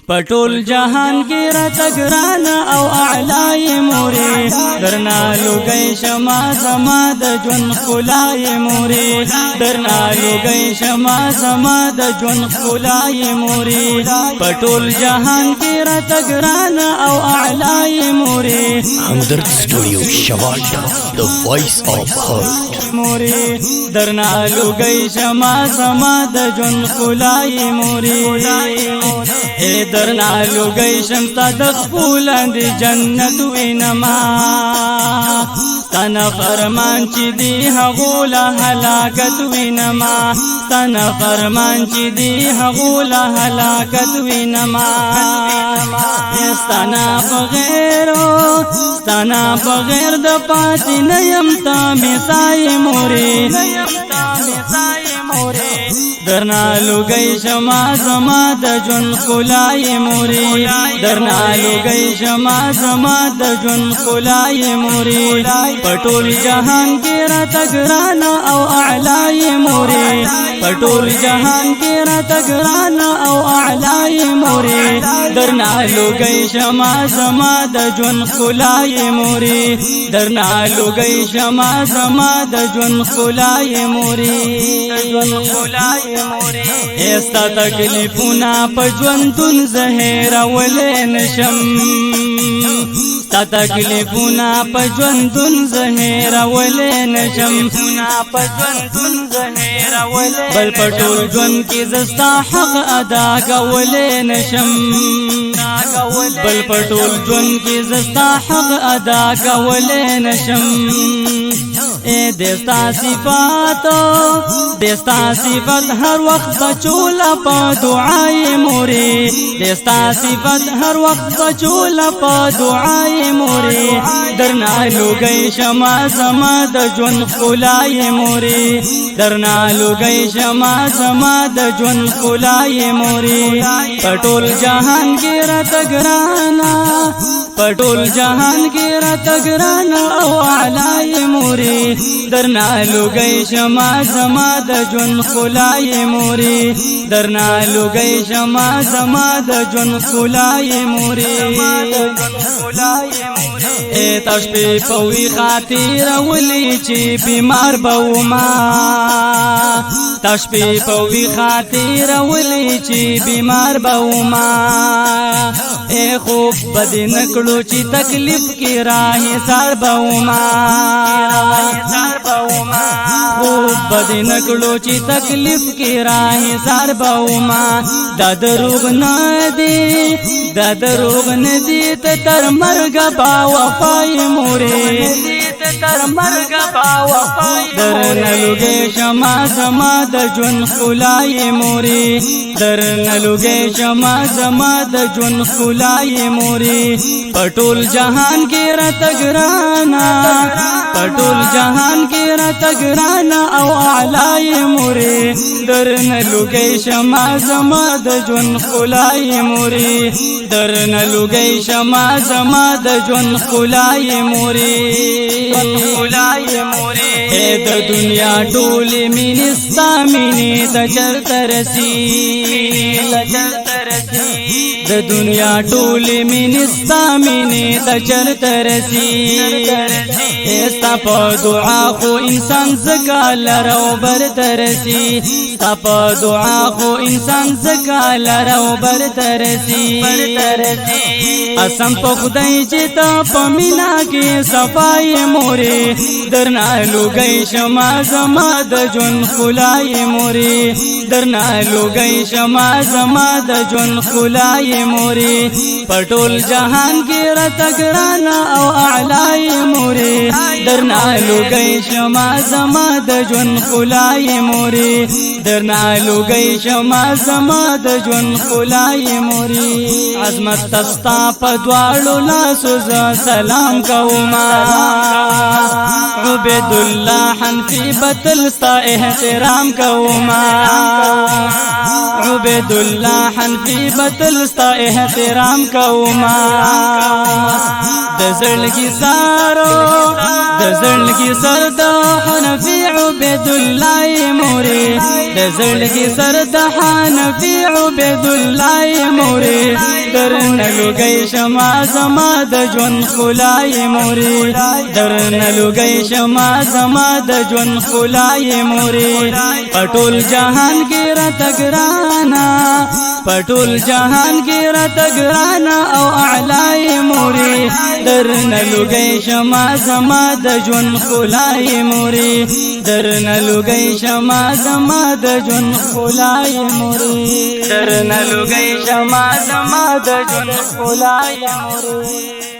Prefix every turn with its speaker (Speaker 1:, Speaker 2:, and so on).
Speaker 1: پټول جهان کې راته ګران او اعلی مورې درنا لوګي شما زما د ژوند ښکلای مورې درنا لوګي شما زما د ژوند ښکلای مورې پټول جهان کې راته ګران او اعلی مورې
Speaker 2: همدرد سټوډیو شواټا the voice of heart
Speaker 1: مورې درنا لوګي شما زما د ژوند ښکلای مورې درنا لوګي شمتا د خپل د جنت وینما تنا فرمان چې دی هغه هلاکت وینما تنا فرمان چې دی هغه هلاکت وینما ستانا بغیر د پاتې نه يم تا مثای مورې درنا لوګي شما زما د ژوند ښکلای مورې درنا لوګي شما زما د ژوند ښکلای مورې پټول جهان کې راته ګران او اعلی مورې پټول جهان کې راته ګران او اعلی مورې درنا لوګي شما زما د ژوند ښکلای مورې درنا لوګي شما زما د ژوند ښکلای مورې ایستا تکلیفونا پا ژوندون زهیر ولې نشم تا تکلیفونا پا ژوندون زهیر ولې نشم بل پټول ژوند کې زستا حق ادا کولې نشم بل پټول ژوند کې زستا حق ادا کولې نشم دستا صفات هر وخت بچولا پا دعای مورې دستا صفات هر وخت بچولا پا دعای مورې درنا لوګي شما زما د ژوند ښکلای مورې درنا لوګي شما زما د ژوند ښکلای مورې پټول جهان کې راته ګرانا پټول جهان کې راته ګران او اعلی مورې درنا لوګي شما زما د ژوند ښکلای مورې درنا لوګي شما زما د ژوند ښکلای مورې تاش په پوي خاطر ولې چې بیمار بوما تاش په پوي خاطر ولې چې بیمار بوما خوب بد نکړو چې تکلیف کې راه سار بوما خوب بد نکړو چې تکلیف کې راه سار بوما دا دروغ نه دی ته تر مرګ با وفای مورې درنا لوګي شما زما د ژوند ښکلای مورې درنا لوګي شما زما د ژوند ښکلای مورې پټول جهان کې راته ګرانا پټول جهان کې راته ګرانا او اعلی مورې درنا لوګي شما زما د ژوند ښکلای مورې درنا لوګي شما زما د ژوند ښکلای مورې د دنیا ټولې مینې ستا مینې ته چرته رسي د دنیا ټولې مینې ستا مینې ته چرته رسي ستا په دعا خو انسان زکا لرو برته رسي ستا په دعا خو انسان زکا لرو برته رسي قسم په خدای چې تا په مینا کې صفای مورې درنا لوګي شما زما د ژوند ښکلای مورې درنا لوګي شما زما د ژوند ښکلای مورې پټول جهان کې راته ګران او اعلی مورې درنا لوګي شما زما د ژوند ښکلای مورې درنا لوګي شما زما د ژوند ښکلای مورې عظمت تستا په دواړو لاسو سلام کوما عبد الله حنفی بتل ستا احترام کوما عبد الله حنفی بتل ستا احترام کوما د زړګي سر د حنفی عبد الله مورې د زړګي سر د حنفی عبد الله مورې درن لګي شما زما د ژوند خلای موري درن لګي شما زما د ژوند خلای موري پټول جهان کې را تګرانا پټول جهان کې را تګرانا او اعلای موري درن لګي شما زما د ژوند خلای موري درن لګي شما زما د ژوند خلای موري درن لګي شما زما د ژوند خلای موري